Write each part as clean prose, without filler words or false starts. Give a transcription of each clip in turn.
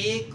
1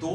2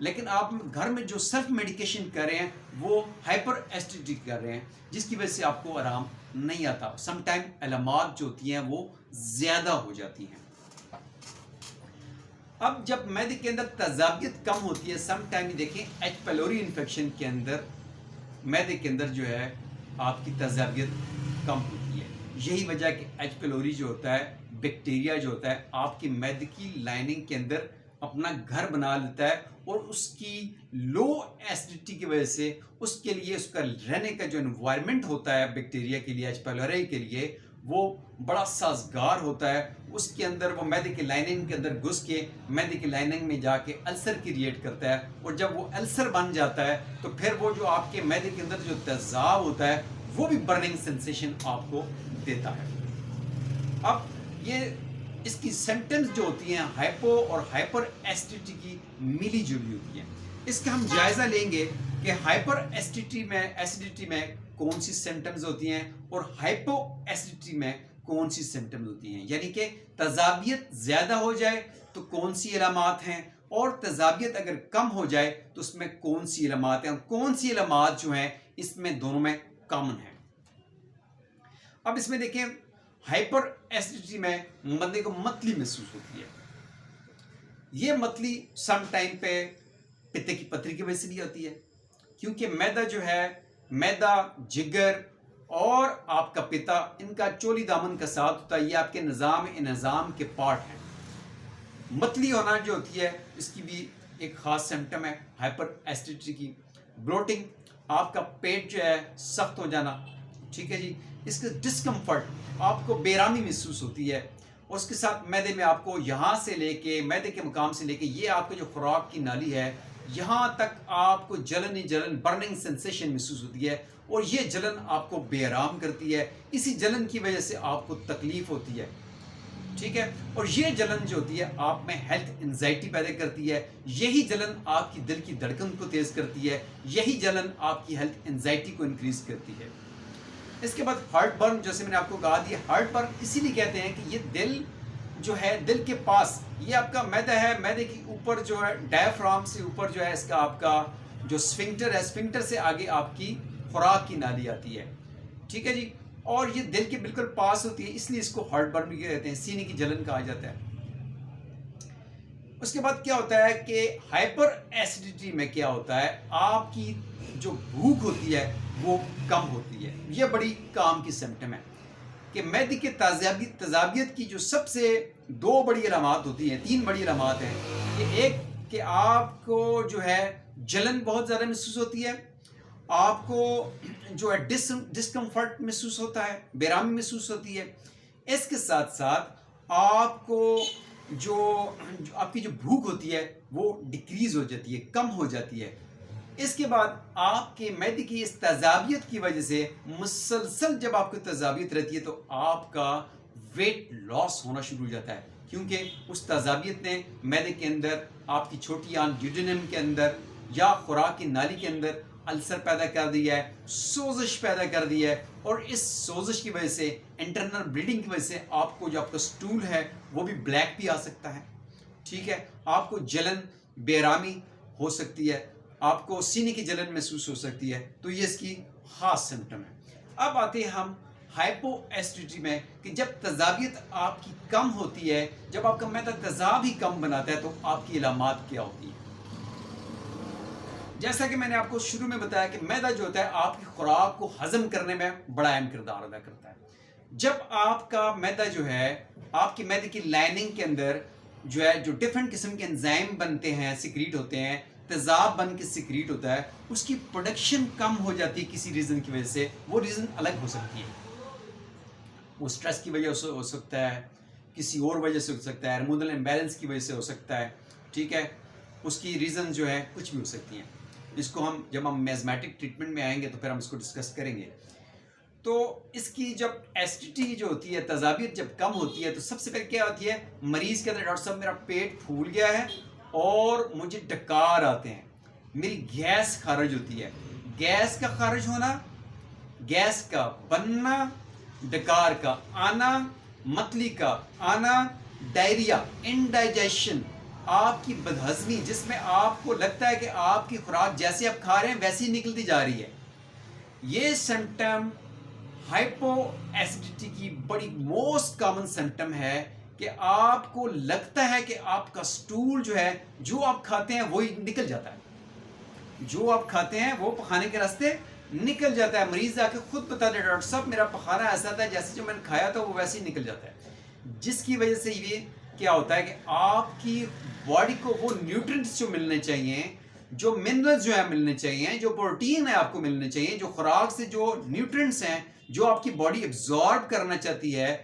لیکن آپ گھر میں جو سیلف میڈیکیشن کر رہے ہیں وہ ہائپر ایسیڈیٹی کر رہے ہیں، جس کی وجہ سے آپ کو آرام نہیں آتا، سم ٹائم علامات جو ہوتی ہیں وہ زیادہ ہو جاتی ہیں۔ اب جب معدے کے اندر تذابیت کم ہوتی ہے، سم ٹائم دیکھیں ایچ پیلوری انفیکشن کے اندر معدے کے اندر جو ہے آپ کی تذابیت کم ہوتی ہے۔ یہی وجہ کہ ایچ پیلوری جو ہوتا ہے، بیکٹیریا جو ہوتا ہے آپ کی معدے کی لائننگ کے اندر اپنا گھر بنا لیتا ہے، اور اس کی لو ایسیڈیٹی کی وجہ سے اس کے لیے اس کا رہنے کا جو انوائرمنٹ ہوتا ہے بیکٹیریا کے لیے، ایچ پیلوری کے لیے، وہ بڑا سازگار ہوتا ہے۔ اس کے اندر وہ معدے کی لائننگ کے اندر گھس کے معدے کی لائننگ میں جا کے السر کریٹ کرتا ہے، اور جب وہ السر بن جاتا ہے تو پھر وہ جو آپ کے معدے کے اندر جو تیزاب ہوتا ہے وہ بھی برننگ سینسیشن آپ کو دیتا ہے۔ اب یہ اس کی سمپٹمز جو ہوتی ہیں ہائپو اور ہائپر ایسیڈیٹی کی ملی جلی ہوتی ہیں۔ اس کا ہم جائزہ لیں گے کہ ہائپر ایسیڈیٹی میں کون سی سمپٹمز ہوتی ہیں اور ہائپو ایسیڈیٹی میں کون سی سمپٹمز ہوتی ہیں، یعنی کہ تذابیت زیادہ ہو جائے تو کون سی علامات ہیں، اور تذابیت اگر کم ہو جائے تو اس میں کون سی علامات ہیں، اور کون سی علامات جو ہیں اس میں دونوں میں کامن ہیں۔ اب اس میں دیکھیں ہائپر ایسیڈیٹی میں بندے کو متلی محسوس ہوتی ہے۔ یہ متلی سم ٹائم پہ پتے کی پتھری کی وجہ سے بھی ہوتی ہے، کیونکہ معدہ جو ہے، معدہ، جگر اور آپ کا پتا، ان کا چولی دامن کا ساتھ ہوتا ہے، یہ آپ کے نظام انہضام کے پارٹ ہیں۔ متلی ہونا جو ہوتی ہے اس کی بھی ایک خاص سمپٹم ہے ہائپر ایسیڈیٹی کی۔ بلوٹنگ، آپ کا پیٹ جو ہے سخت ہو جانا، ٹھیک ہے جی، اس کا ڈسکمفرٹ، آپ کو بیرامی محسوس ہوتی ہے، اور اس کے ساتھ معدے میں آپ کو یہاں سے لے کے معدے کے مقام سے لے کے یہ آپ کا جو خوراک کی نالی ہے یہاں تک آپ کو جلن ہی جلن، برننگ سینسیشن محسوس ہوتی ہے، اور یہ جلن آپ کو بے آرام کرتی ہے۔ اسی جلن کی وجہ سے آپ کو تکلیف ہوتی ہے، ٹھیک ہے، اور یہ جلن جو ہوتی ہے آپ میں ہیلتھ انزائٹی پیدا کرتی ہے، یہی جلن آپ کی دل کی دھڑکن کو تیز کرتی ہے، یہی جلن آپ کی ہیلتھ انزائٹی کو انکریز کرتی ہے۔ اس کے بعد ہارٹ برن، جیسے میں نے آپ کو کہا دیا، ہارٹ برن اسی لیے کہتے ہیں کہ یہ دل جو ہے، دل کے پاس یہ آپ کا معدہ ہے، معدے کے اوپر جو ہے ڈائفرام سے اوپر جو ہے اس کا آپ کا جو اسفنکٹر ہے، اسفنکٹر سے آگے آپ کی خوراک کی نالی آتی ہے، ٹھیک ہے جی، اور یہ دل کے بالکل پاس ہوتی ہے، اس لیے اس کو ہارٹ برن بھی کہتے ہیں، سینے کی جلن کہا جاتا ہے۔ اس کے بعد کیا ہوتا ہے کہ ہائپر ایسیڈیٹی میں کیا ہوتا ہے، آپ کی جو بھوک ہوتی ہے وہ کم ہوتی ہے۔ یہ بڑی کام کی سمپٹم ہے کہ معدے کے تذابیت کی جو سب سے دو بڑی علامات ہوتی ہیں، تین بڑی علامات ہیں، کہ ایک کہ آپ کو جو ہے جلن بہت زیادہ محسوس ہوتی ہے، آپ کو جو ہے ڈسکمفرٹ محسوس ہوتا ہے، بیرامی محسوس ہوتی ہے، اس کے ساتھ ساتھ آپ کو جو آپ کی جو بھوک ہوتی ہے وہ ڈیکریز ہو جاتی ہے، کم ہو جاتی ہے۔ اس کے بعد آپ کے معدے کی اس تذابیت کی وجہ سے مسلسل جب آپ کو تذابیت رہتی ہے تو آپ کا ویٹ لاس ہونا شروع ہو جاتا ہے، کیونکہ اس تذابیت نے معدے کے اندر، آپ کی چھوٹی آنت ڈیوڈینم کے اندر یا خوراک کی نالی کے اندر السر پیدا کر دیا ہے، سوزش پیدا کر دی ہے، اور اس سوزش کی وجہ سے، انٹرنل بلیڈنگ کی وجہ سے آپ کو جو آپ کا سٹول ہے وہ بھی بلیک بھی آ سکتا ہے، ٹھیک ہے، آپ کو جلن، بیرامی ہو سکتی ہے، آپ کو سینے کی جلن محسوس ہو سکتی ہے، تو یہ اس کی خاص سمپٹم ہے۔ اب آتے ہیں ہم ہائپو ایسیڈیٹی میں، کہ جب تذابیت آپ کی کم ہوتی ہے، جب آپ کا معدہ تیزاب ہی کم بناتا ہے تو آپ کی علامات کیا ہوتی ہیں۔ جیسا کہ میں نے آپ کو شروع میں بتایا کہ معدہ جو ہوتا ہے آپ کی خوراک کو ہضم کرنے میں بڑا اہم کردار ادا کرتا ہے۔ جب آپ کا معدہ جو ہے، آپ کی معدے کی لائننگ کے اندر جو ہے جو ڈفرینٹ قسم کے انزائم بنتے ہیں، سیکریٹ ہوتے ہیں، تیزاب بن کے سیکریٹ ہوتا ہے، اس کی پروڈکشن کم ہو جاتی ہے کسی ریزن کی وجہ سے، وہ ریزن الگ ہو سکتی ہے، وہ سٹریس کی وجہ سے ہو سکتا ہے، کسی اور وجہ سے ہو سکتا ہے، ہارمونل امبیلنس کی وجہ سے ہو سکتا ہے، ٹھیک ہے، اس کی ریزن جو ہے کچھ بھی ہو سکتی ہیں۔ اس کو جب ہم میزمیٹک ٹریٹمنٹ میں آئیں گے تو پھر ہم اس کو ڈسکس کریں گے۔ تو اس کی جب ایسیڈیٹی جو ہوتی ہے، تذابیت جب کم ہوتی ہے تو سب سے پہلے کیا ہوتی ہے، مریض کہتے ہیں ڈاکٹر صاحب میرا پیٹ پھول گیا ہے اور مجھے ڈکار آتے ہیں، میری گیس خارج ہوتی ہے۔ گیس کا خارج ہونا، گیس کا بننا، ڈکار کا آنا، متلی کا آنا، ڈائریا، انڈائجیشن، آپ کی بدہضمی جس میں آپ کو لگتا ہے کہ آپ کی خوراک جیسے آپ کھا رہے ہیں ویسی نکلتی جا رہی ہے، یہ سمٹم ہائپو ایسیڈیٹی کی بڑی موسٹ کامن سمٹم ہے کہ آپ کو لگتا ہے کہ آپ کا سٹول جو ہے جو آپ کھاتے ہیں وہی نکل جاتا ہے، جو آپ کھاتے ہیں وہ پخانے کے راستے نکل جاتا ہے. مریض آ کے خود بتا دے ڈاکٹر صاحب میرا پخانہ ایسا تھا جیسے جو میں نے کھایا تھا وہ ویسے ہی نکل جاتا ہے. جس کی وجہ سے یہ کیا ہوتا ہے کہ آپ کی باڈی کو وہ نیوٹرینٹس جو ملنے چاہیے، جو منرلز جو ہے ملنے چاہیے، جو پروٹین ہے آپ کو ملنے چاہیے، جو خوراک سے جو نیوٹرینٹس ہیں جو آپ کی باڈی ایبزارب کرنا چاہتی ہے،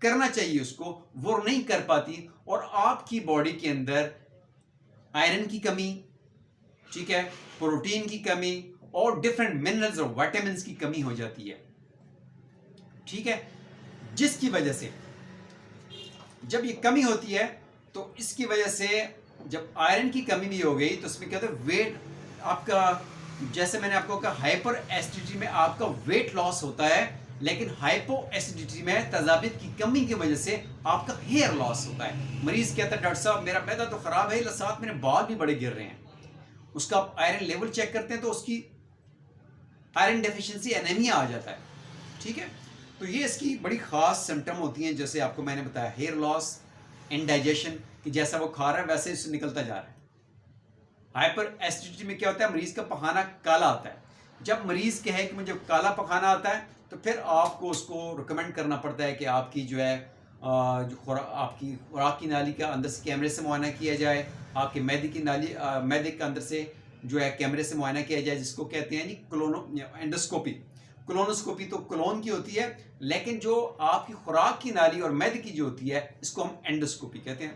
کرنا چاہیے اس کو، وہ نہیں کر پاتی، اور آپ کی باڈی کے اندر آئرن کی کمی، ٹھیک ہے، پروٹین کی کمی اور ڈفرینٹ منرلز اور وائٹامنس کی کمی ہو جاتی ہے، ٹھیک ہے. جس کی وجہ سے جب یہ کمی ہوتی ہے تو اس کی وجہ سے جب آئرن کی کمی بھی ہو گئی تو اس میں کیا ہوتا ہے، ویٹ آپ کا، جیسے میں نے آپ کو کہا ہائپر ایسیڈیٹی میں آپ کا ویٹ لاس ہوتا ہے، لیکن ہائپو ایسیڈیٹی میں تذابیت کی کمی کی وجہ سے آپ کا ہیئر لاس ہوتا ہے. مریض کہتا ہے ڈاکٹر صاحب میرا معدہ تو خراب ہے، ساتھ میرے بال بھی بڑے گر رہے ہیں. اس کا آپ آئرن لیول چیک کرتے ہیں تو اس کی آئرن ڈیفیشنسی انیمیا آ جاتا ہے، ٹھیک ہے. تو یہ اس کی بڑی خاص سمٹم ہوتی ہیں، جیسے آپ کو میں نے بتایا ہیئر لاس، انڈائجیشن کہ جیسا وہ کھا رہا ہے ویسے اس سے نکلتا جا رہا ہے. ہائپر ایسیڈیٹی میں کیا ہوتا ہے، مریض کا پخانہ کالا آتا ہے. جب مریض کہے کہ مجھے کالا پخانہ آتا ہے تو پھر آپ کو اس کو ریکمینڈ کرنا پڑتا ہے کہ آپ کی جو ہے آپ کی خوراک کی نالی کا اندر سے کیمرے سے معائنہ کیا جائے، آپ کے معدے کی نالی، معدے کے اندر سے جو ہے کیمرے سے معائنہ کیا جائے، جس کو کہتے ہیں انڈوسکوپی. کولونوسکوپی تو کولون کی ہوتی ہے، لیکن جو آپ کی خوراک کی نالی اور معدے کی جو ہوتی ہے اس کو ہم انڈوسکوپی کہتے ہیں.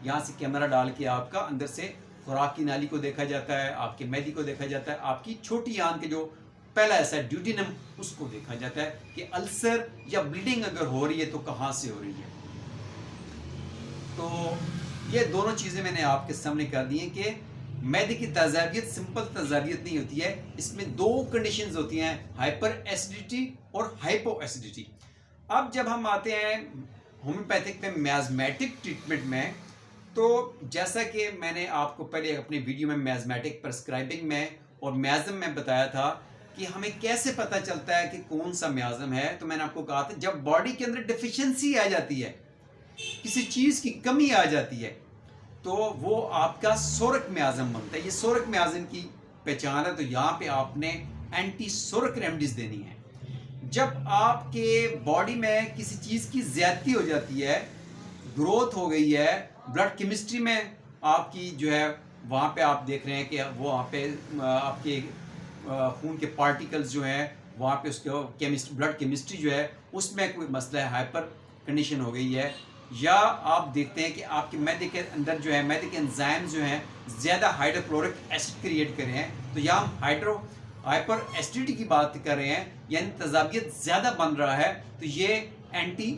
یہاں سے کیمرہ ڈال کے آپ کا اندر سے خوراک کی نالی کو دیکھا جاتا ہے، آپ کے معدے کو دیکھا جاتا ہے، آپ کی چھوٹی آنت کے جو پہلا ایسا ڈیوڈینم اس کو دیکھا جاتا ہے کہ السر یا بلیڈنگ اگر ہو رہی ہے تو کہاں سے ہو رہی ہے. تو یہ دونوں چیزیں میں نے آپ کے سامنے کر دی ہیں کہ معدے کی تذابیت سمپل تذابیت نہیں ہوتی ہے، اس میں دو کنڈیشنز ہوتی ہیں، ہائپر ایسیڈیٹی اور ہائپو ایسیڈیٹی. اب جب ہم آتے ہیں ہومیوپیتھک میں میازمیٹک ٹریٹمنٹ میں، تو جیسا کہ میں نے آپ کو پہلے اپنے ویڈیو میں میازمیٹک پرسکرائبنگ میں اور میازم میں بتایا تھا کہ ہمیں کیسے پتہ چلتا ہے کہ کون سا میازم ہے، تو میں نے آپ کو کہا تھا جب باڈی کے اندر ڈیفیشنسی آ جاتی ہے، کسی چیز کی کمی آ جاتی ہے، تو وہ آپ کا سورک میازم بنتا ہے. یہ سورک میازم کی پہچان ہے. تو یہاں پہ آپ نے اینٹی سورک ریمیڈیز دینی ہے. جب آپ کے باڈی میں کسی چیز کی زیادتی ہو جاتی ہے، گروتھ ہو گئی ہے، بلڈ کیمسٹری میں آپ کی جو ہے وہاں پہ آپ دیکھ رہے ہیں کہ وہ وہاں پہ آپ کے خون کے پارٹیکلز جو ہیں وہاں پہ اس کے بلڈ کیمسٹری جو ہے اس میں کوئی مسئلہ ہے، ہائپر کنڈیشن ہو گئی ہے، یا آپ دیکھتے ہیں کہ آپ کے معدے کے اندر جو ہے معدے کے انزائم جو ہیں زیادہ ہائیڈروکلورک ایسڈ کریٹ کر رہے ہیں، تو یہاں ہم ہائپر ایسیڈیٹی کی بات کر رہے ہیں، یعنی تذابیت زیادہ بن رہا ہے، تو یہ اینٹی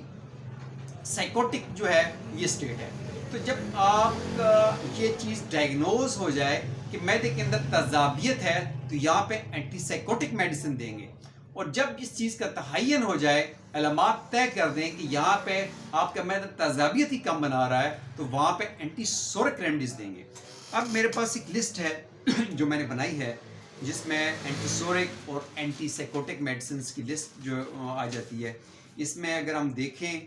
سائیکوٹک جو ہے یہ اسٹیٹ ہے. تو جب آپ کا یہ چیز ڈائگنوز ہو جائے کہ معدے کے اندر تذابیت ہے تو یہاں پہ اینٹی سائیکوٹک میڈیسن دیں گے. اور جب اس چیز کا تعین ہو جائے، علامات طے کر دیں کہ یہاں پہ آپ کا معدہ تذابیت ہی کم بنا رہا ہے، تو وہاں پہ اینٹی سورک ریمیڈیز دیں گے. اب میرے پاس ایک لسٹ ہے جو میں نے بنائی ہے، جس میں اینٹی سورک اور اینٹی سائیکوٹک میڈیسنس کی لسٹ جو آ جاتی ہے. اس میں اگر ہم دیکھیں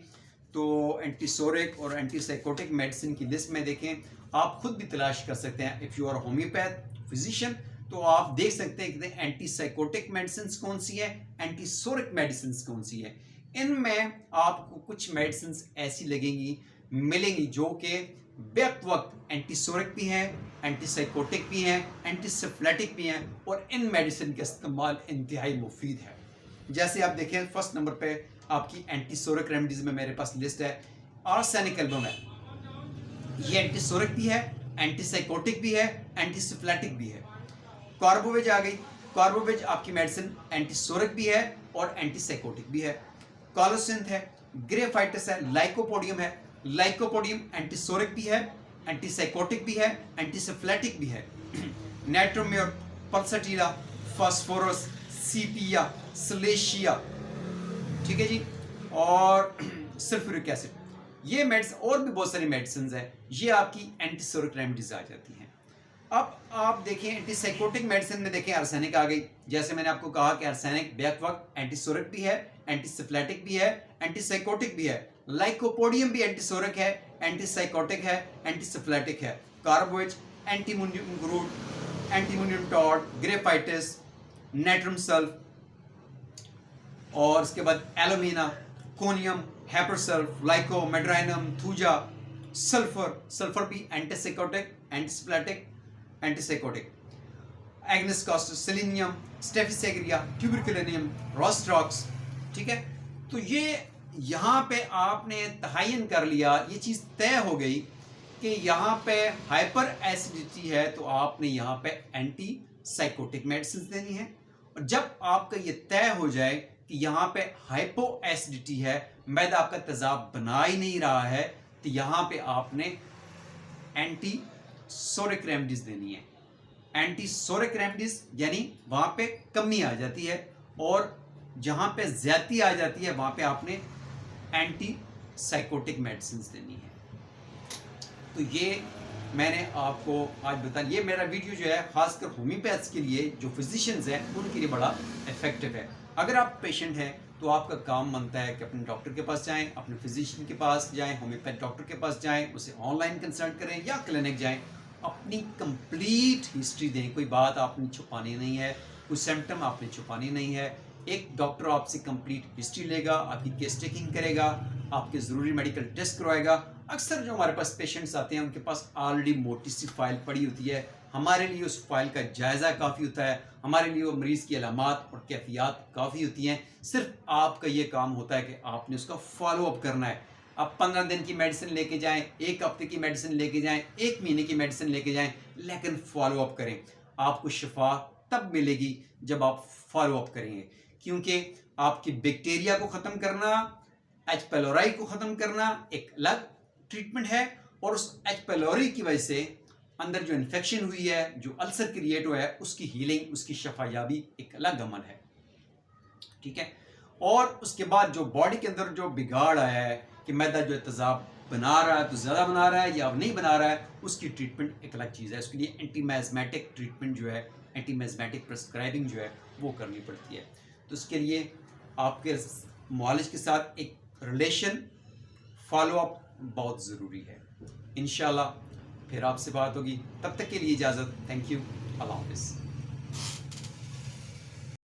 تو اینٹی سورک اور اینٹی سائیکوٹک میڈیسن کی لسٹ میں دیکھیں، آپ خود بھی تلاش کر سکتے ہیں. If you are homeopath physician تو آپ دیکھ سکتے ہیں کہ اینٹی سائیکوٹک میڈیسنس کون سی ہے، اینٹی سورک میڈیسنس کون سی ہے. ان میں آپ کو کچھ میڈیسنس ایسی ملیں گی جو کہ بیک وقت اینٹی سورک بھی ہیں، اینٹی سائیکوٹک بھی ہیں، اینٹی سفلیٹک بھی ہیں، اور ان میڈیسن کا استعمال انتہائی مفید ہے. جیسے آپ دیکھیں فرسٹ نمبر پہ آپ کی اینٹی سورک ریمیڈیز میں میرے پاس لسٹ ہے، آرسینک ایلبم ہے. یہ اینٹی سورک بھی ہے، اینٹی سائیکوٹک بھی ہے، اینٹی سفلیٹک بھی ہے. کاربوویج آ گئی. کاربوویج آپ کی میڈیسن اینٹی سورک بھی ہے اور اینٹی سائیکوٹک بھی ہے. کالوسنتھ ہے، گریفائٹس ہے، لائکوپوڈیم ہے. لائکوپوڈیم اینٹی سورک بھی ہے، اینٹی سائیکوٹک بھی ہے، اینٹی سفلیٹک بھی ہے. نائٹرومیور، پلسٹیرا، فاسفورس، سیپیا، سلیشیا، ٹھیک ہے جی، اور سلفورک ایسڈ. یہ میڈیسن اور بھی بہت ساری میڈیسنز ہیں، یہ آپ کی اینٹی سورک ریمیڈیز آ جاتی ہیں. اب آپ دیکھیں اینٹی سائیکوٹک میڈیسن میں دیکھیں ارسینک آ گئی. جیسے میں نے آپ کو کہا کہ ارسینک بیک وقت اینٹی سورک بھی ہے، اینٹی سفلیٹک بھی ہے، اینٹی سائیکوٹک بھی ہے. لائکوپوڈیم بھی اینٹی سورک ہے، اینٹی سائیکوٹک ہے، اینٹی سفلیٹک ہے. کاربویج اینٹی مونیم گروٹ، اینٹی مونیم ٹاڈ، گریفائٹس، نیٹرم سلف، اور اس کے بعد alumina, conium, hepar sulph, lyco, medorrhinum, thuja, sulphur بھی anti psychotic, anti syphilitic, anti psychotic. Agnus castus, selenium, staphysagria, tuberculinum, rhus tox. ٹھیک ہے، تو یہ یہاں پہ آپ نے تعین کر لیا، یہ چیز طے ہو گئی کہ یہاں پہ ہائپر ایسیڈیٹی ہے تو آپ نے یہاں پہ اینٹی سائیکوٹک میڈیسنز دینی ہے. اور جب آپ کا یہ طے ہو جائے کہ یہاں پہ ہائپو ایسیڈیٹی ہے، معدہ آپ کا تیزاب بنا ہی نہیں رہا ہے، تو یہاں پہ آپ نے اینٹی سورک ریمیڈیز دینی ہے. اینٹی سورک ریمیڈیز یعنی وہاں پہ کمی آ جاتی ہے، اور جہاں پہ زیادتی آ جاتی ہے وہاں پہ آپ نے اینٹی سائیکوٹک میڈیسنز دینی ہے. تو یہ میں نے آپ کو آج بتا، یہ میرا ویڈیو جو ہے خاص کر ہومیوپیتھس کے لیے، جو فزیشنز ہیں ان کے لیے بڑا افیکٹو ہے. اگر آپ پیشنٹ ہیں تو آپ کا کام بنتا ہے کہ اپنے ڈاکٹر کے پاس جائیں، اپنے فزیشین کے پاس جائیں، ہومیوپیتھ ڈاکٹر کے پاس جائیں، اسے آن لائن کنسلٹ کریں یا کلینک جائیں، اپنی کمپلیٹ ہسٹری دیں. کوئی بات آپ نے چھپانی نہیں ہے، کوئی سمٹم آپ نے چھپانی نہیں ہے. ایک ڈاکٹر آپ سے کمپلیٹ ہسٹری لے گا، آپ کی کیس ٹیکنگ کرے گا، آپ کے ضروری میڈیکل ٹیسٹ کروائے گا. اکثر جو ہمارے پاس پیشنٹس آتے ہیں ان کے پاس آلریڈی موٹی سی فائل پڑی ہوتی ہے. ہمارے لیے اس فائل کا جائزہ کافی ہوتا ہے، ہمارے لیے وہ مریض کی علامات اور کیفیات کافی ہوتی ہیں. صرف آپ کا یہ کام ہوتا ہے کہ آپ نے اس کا فالو اپ کرنا ہے. آپ 15 دن کی میڈیسن لے کے جائیں، 1 ہفتے کی میڈیسن لے کے جائیں، 1 مہینے کی میڈیسن لے کے جائیں، لیکن فالو اپ کریں. آپ کو شفا تب ملے گی جب آپ فالو اپ کریں گے، کیونکہ آپ کی بیکٹیریا کو ختم کرنا، ایچ پیلورائی کو ختم کرنا ایک الگ ٹریٹمنٹ ہے، اور اس ایچ پیلوری کی وجہ سے اندر جو انفیکشن ہوئی ہے، جو السر کریٹ ہوا ہے، اس کی ہیلنگ، اس کی شفا یابی ایک الگ عمل ہے. ٹھیک ہے، اور اس کے بعد جو باڈی کے اندر جو بگاڑ آیا ہے کہ معدہ جو تیزاب بنا رہا ہے تو زیادہ بنا رہا ہے یا نہیں بنا رہا ہے، اس کی ٹریٹمنٹ ایک الگ چیز ہے. اس کے لیے اینٹی میزمیٹک ٹریٹمنٹ جو ہے، اینٹی میزمیٹک پرسکرائبنگ جو ہے وہ کرنی پڑتی ہے. تو اس کے لیے آپ کے معالج کے ساتھ ایک ریلیشن، فالو اپ بہت ضروری ہے. انشاءاللہ پھر آپ سے بات ہوگی، تب تک کے لیے اجازت. تھینک یو، اللہ حافظ.